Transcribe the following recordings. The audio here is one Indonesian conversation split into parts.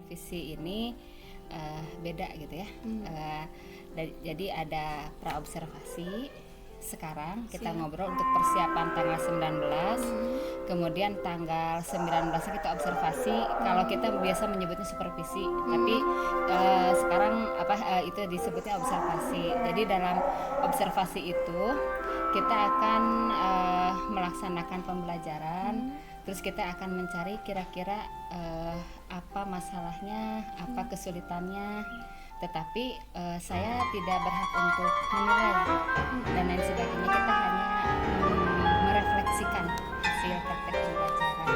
supervisi ini beda gitu ya. Jadi ada praobservasi. Sekarang kita ngobrol untuk persiapan tanggal 19, kemudian tanggal 19 kita observasi. Kalau kita biasa menyebutnya supervisi, tapi sekarang itu disebutnya observasi. Jadi dalam observasi itu kita akan melaksanakan pembelajaran, terus kita akan mencari kira-kira apa masalahnya, apa kesulitannya. Tetapi saya tidak berhak untuk menilai dan lain sebagainya. Kita hanya merefleksikan hasil praktek pembelajaran.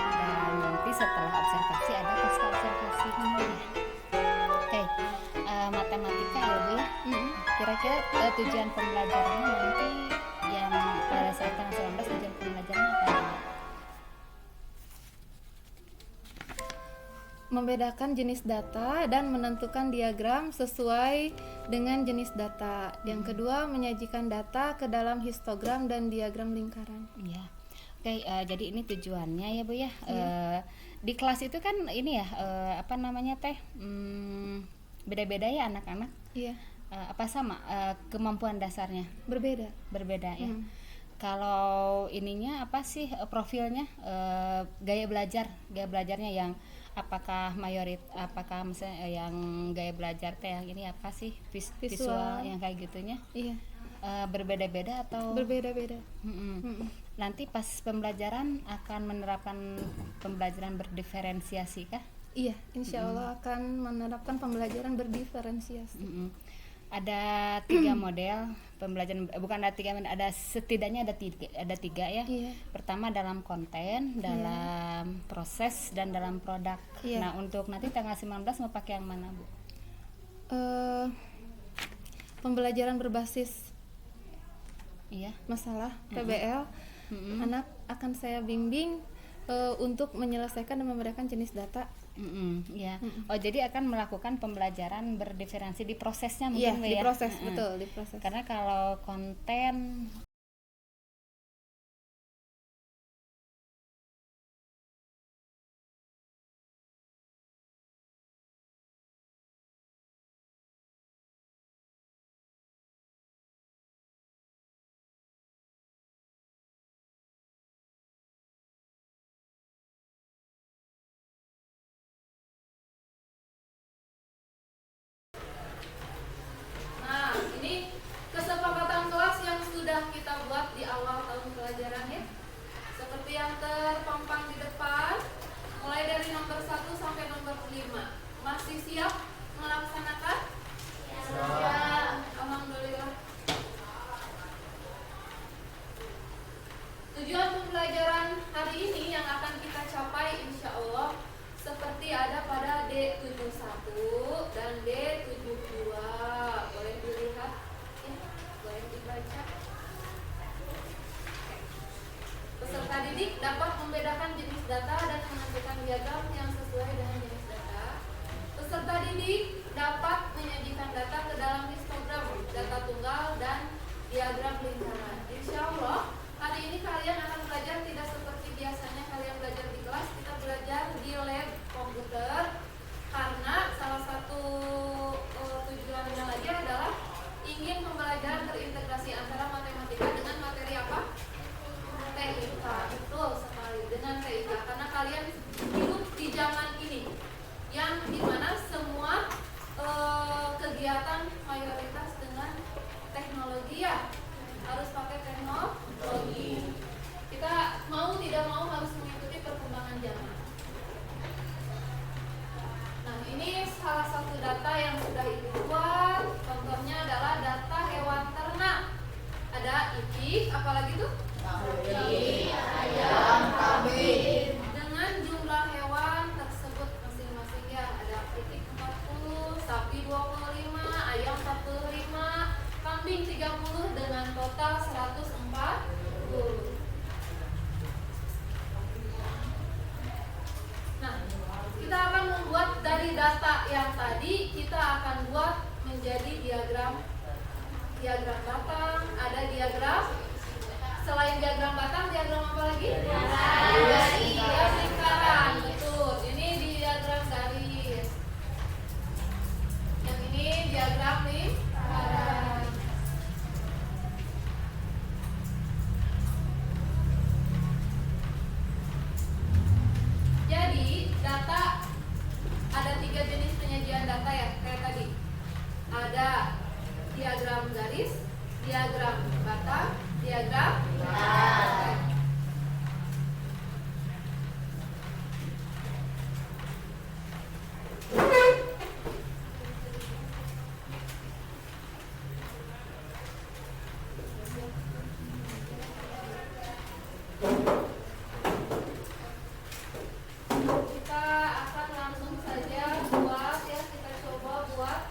Dan nanti setelah observasi ada pasca observasi. Oke, matematika ya Bu ya. Kira-kira tujuan pembelajarannya nanti yang pada saat tanggal 19 tujuan pembelajarannya apa ya? Membedakan jenis data dan menentukan diagram sesuai dengan jenis data. Yang kedua, menyajikan data ke dalam histogram dan diagram lingkaran. Ya, oke. Jadi ini tujuannya ya Bu ya. Di kelas itu kan ini ya, beda-beda ya anak-anak. Iya. Apa sama kemampuan dasarnya? Berbeda ya. Kalau ininya apa sih profilnya, gaya belajarnya yang apakah misalnya yang gaya belajar teh yang ini apa sih visual yang kayak gitunya? Iya. Berbeda-beda atau? Berbeda-beda. Nanti pas pembelajaran akan menerapkan pembelajaran berdiferensiasi kah? Iya, insya Allah akan menerapkan pembelajaran berdiferensiasi. Ada 3 model pembelajaran, bukan ada 3, ada setidaknya ada tiga ya. Iya. Pertama dalam konten, dalam proses, dan dalam produk. Iya. Nah untuk nanti tanggal 19 mau pakai yang mana Bu? Pembelajaran berbasis Iya. masalah PBL, anak akan saya bimbing untuk menyelesaikan dan memberikan jenis data. Ya. Oh jadi akan melakukan pembelajaran berdiferensi di prosesnya Iya, mungkin di ya? proses, betul, di proses. Karena kalau konten Nah, ini kesepakatan kelas yang sudah kita buat di awal tahun pelajaran ya. Seperti yang terpampang di depan, mulai dari nomor 1 sampai nomor 5. Masih siap melaksanakan? Ya. Alhamdulillah. Tujuan pembelajaran hari ini yang akan kita capai insya Allah seperti ada pada D71 dan D72. Boleh dilihat ya, boleh dibaca. Peserta didik dapat membedakan jenis data dan menentukan diagram yang sesuai dengan jenis data. Peserta didik dapat menyajikan data ke dalam histogram, data tunggal, dan diagram lingkaran. Insya Allah hari ini kalian akan belajar tidak seperti biasanya kalian belajar di kelas. Kita belajar di lab komputer karena salah satu tujuannya lagi adalah ingin pembelajaran terintegrasi antara matematika dengan materi apa? TIK. Betul sekali, dengan TIK, karena kalian hidup di zaman ini yang dimana semua kegiatan mayoritas dengan teknologi ya, harus pakai teknologi. Kita mau tidak mau harus mengikuti perkembangan zaman. Nah, ini salah satu data yang sudah Ibu buat. Contohnya adalah data hewan ternak. Ada itik, apalagi tuh? Kambing, ayam, kambing. Dengan jumlah hewan tersebut masing-masing ya, ada itik 40, sapi 25, ayam 45, kambing 30 dengan total 140. Nah, kita akan membuat dari data yang tadi, kita akan buat menjadi diagram batang, ada diagram. Selain diagram batang, diagram apa lagi? Diagram lingkaran. Betul. Ini diagram ada diagram garis, diagram batang, diagram bulat. Kita akan langsung saja buat ya, kita coba buat.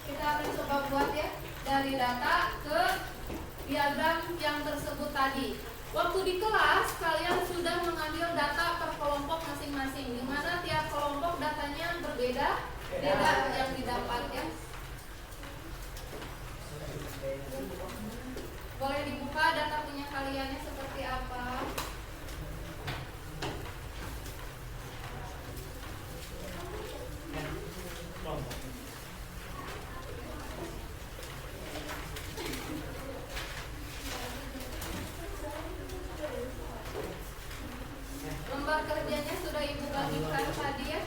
Kita akan coba buat ya, dari data ke diagram yang tersebut tadi. Waktu di kelas kalian sudah mengambil data per kelompok masing-masing, di mana tiap kelompok datanya berbeda, beda yang didapat ya. Boleh dibuka data punya kaliannya seperti apa? Lembar kerjanya sudah ibu bagikan tadi ya.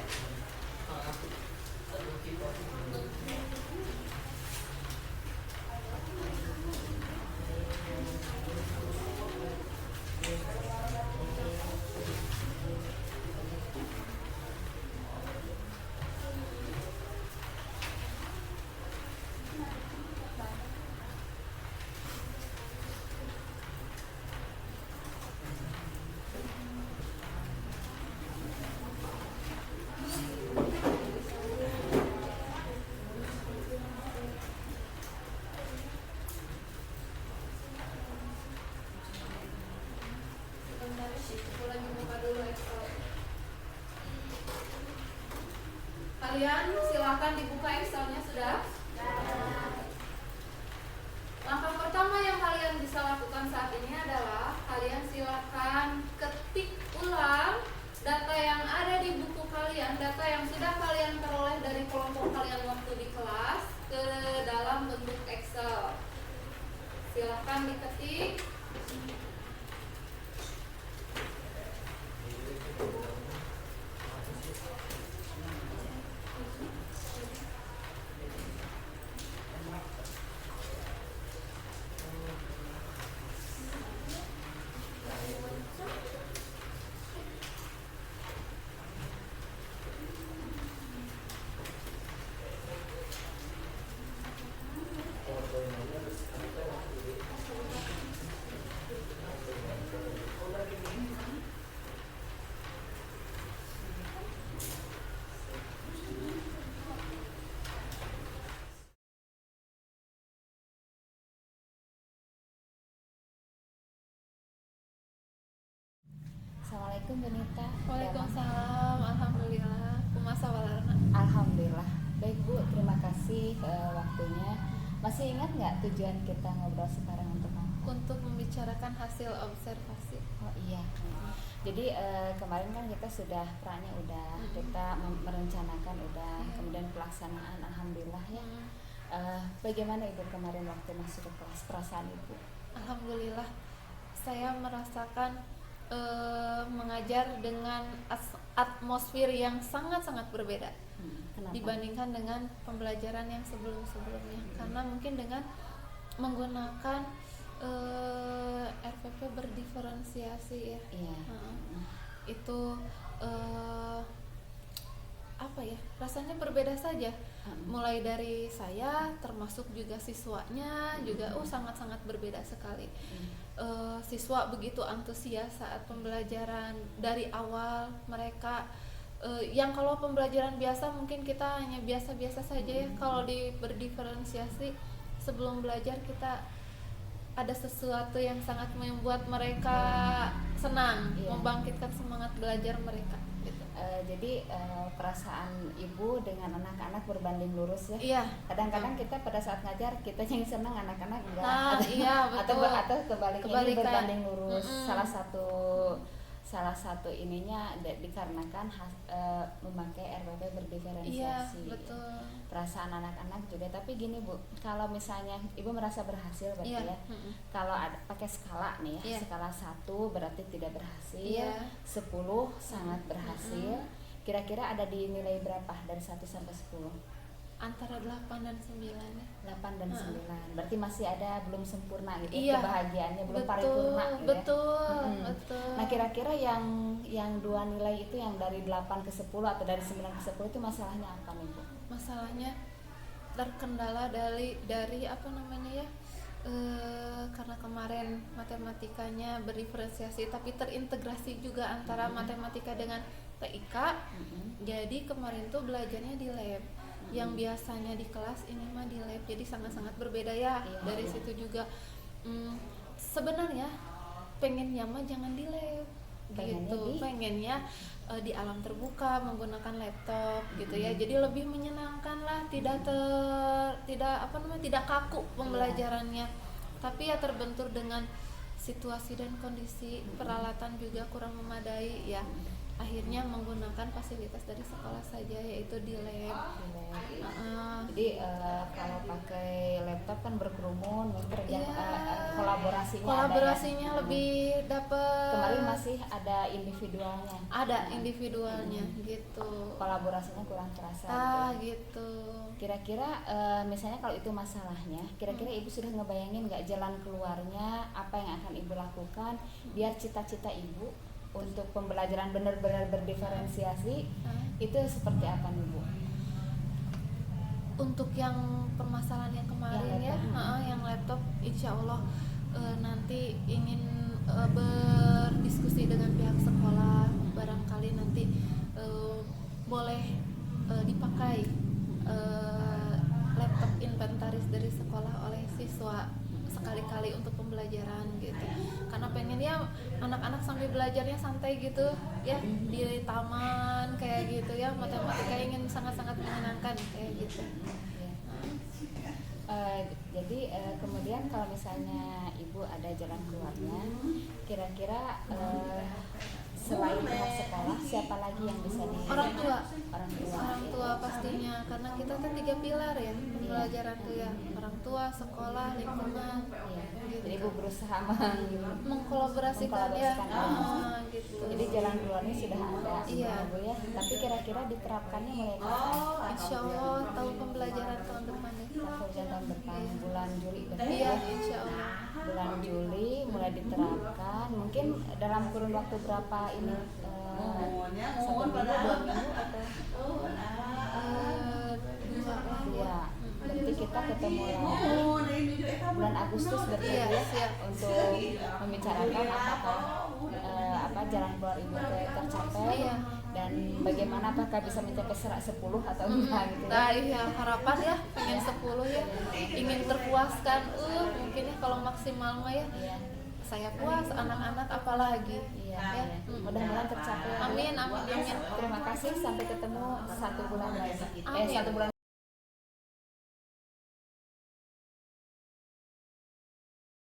Bentar, aku lagi buka dulu Excel. Kalian silakan dibuka Excelnya sudah. Langkah pertama yang kalian bisa lakukan saat ini adalah kalian silakan ketik ulang data yang ada di buku kalian, data yang sudah kalian peroleh dari kelompok kalian waktu di kelas ke dalam bentuk Excel. Silakan diketik. Assalamualaikum Benita. Waalaikumsalam. Alhamdulillah. Kumasa walarna. Alhamdulillah. Baik Bu, terima kasih waktunya. Masih ingat nggak tujuan kita ngobrol sekarang untuk apa? Untuk membicarakan hasil observasi. Oh iya. Jadi kemarin kan kita sudah perannya udah, kita merencanakan udah, kemudian pelaksanaan alhamdulillah ya. Bagaimana Ibu kemarin waktu masuk ke kelas, perasaan Ibu? Alhamdulillah, saya merasakan mengajar dengan atmosfer yang sangat-sangat berbeda dibandingkan dengan pembelajaran yang sebelum-sebelumnya. Karena mungkin dengan menggunakan RPP berdiferensiasi ya. Iya. Itu apa ya, rasanya berbeda saja. Mulai dari saya termasuk juga siswanya juga sangat-sangat berbeda sekali. Siswa begitu antusias saat pembelajaran dari awal. Mereka yang kalau pembelajaran biasa mungkin kita hanya biasa-biasa saja ya. Kalau di berdiferensiasi sebelum belajar kita ada sesuatu yang sangat membuat mereka senang, membangkitkan semangat belajar mereka gitu. Jadi perasaan Ibu dengan anak-anak berbanding lurus ya. Iya. Kadang-kadang kita pada saat ngajar kita yang senang, anak-anak enggak. Nah, iya betul. Atau kebalikannya berbanding lurus. Salah satu salah satu ininya dikarenakan memakai RPP Iya, berdiferensiasi. betul. Perasaan anak-anak juga. Tapi gini Bu, kalau misalnya Ibu merasa berhasil berarti Iya. ya. Kalau ada pakai skala nih ya, Iya. skala 1 berarti tidak berhasil, Iya. 10 sangat berhasil. Kira-kira ada di nilai berapa dari 1 sampai 10? Antara 8 dan 9 ya. 8 dan 9. Berarti masih ada belum sempurna gitu Iya. kebahagiaannya belum Betul, paripurna gitu ya. betul, Mm-mm. betul. Nah, kira-kira yang dua nilai itu yang dari 8 ke 10 atau dari 9 ke 10 itu masalahnya apa nih Bu? Masalahnya terkendala dari apa namanya ya, karena kemarin matematikanya berdiferensiasi tapi terintegrasi juga antara matematika dengan TIK. Jadi kemarin tuh belajarnya di lab, yang biasanya di kelas ini mah di lab, jadi sangat-sangat berbeda ya. Iya, Dari iya. situ juga sebenarnya pengennya mah jangan di lab Pengennya gitu, di- pengennya di alam terbuka menggunakan laptop gitu ya, jadi lebih menyenangkan lah, tidak kaku pembelajarannya. Tapi ya terbentur dengan situasi dan kondisi peralatan juga kurang memadai ya, akhirnya menggunakan fasilitas dari sekolah saja, yaitu di lab. Jadi kalau pakai laptop kan berkerumun, mungkin Iya. kolaborasinya ada ya. lebih dapet. Kemarin masih ada individualnya. ada individualnya gitu. Kolaborasinya kurang terasa. Gitu. Gitu. Kira-kira misalnya kalau itu masalahnya, kira-kira Ibu sudah ngebayangin nggak jalan keluarnya, apa yang akan Ibu lakukan biar cita-cita Ibu untuk pembelajaran benar-benar berdiferensiasi itu seperti apa nih Bu? Untuk yang permasalahan yang kemarin Yang laptop. yang laptop, insya Allah nanti ingin berdiskusi dengan pihak sekolah, barangkali nanti boleh dipakai laptop inventaris dari sekolah oleh siswa sekali-kali untuk pembelajaran gitu, karena pengen ya anak-anak sambil belajarnya santai gitu ya di taman kayak gitu ya, matematika ingin sangat-sangat menyenangkan kayak gitu. Jadi kemudian kalau misalnya Ibu ada jalan keluarnya, kira-kira selain pihak sekolah siapa lagi yang bisa di Orang tua pastinya, karena kita kan 3 pilar ya pembelajaran tuh ya, orang tua, sekolah, lingkungan. Iya. Gitu. Jadi Ibu berusaha mengkolaborasikan ya, Mengkolaborasikan. gitu. Jadi jalan keluarnya sudah ada, Iya. Bu ya. Tapi kira-kira diterapkannya mulai kapan? Insya Allah tahun pembelajaran tahun depan ya. Tahun depan bulan Juli berarti Iya, ya. insya Allah. Bulan Juli mulai diterapkan. Mungkin dalam kurun waktu berapa ini? 1 minggu, 2 minggu atau dua? Berarti kita ketemu lagi bulan Agustus berarti Iya, ya siap. untuk membicarakan apakah jalan keluar Ibu tercapai. Iya. Dan bagaimana apakah bisa mencapai 10 atau enggak gitu ya. Nah iya, harapan ya pengen 10 ya, ingin terpuaskan. Mungkin ya kalau maksimal mah ya Iya. saya puas, anak-anak apalagi. Iya, Ya. iya. Mudah-mudahan tercapai. Amin, amin, amin. Terima kasih, sampai ketemu 1 bulan lagi. Amin. 1 bulan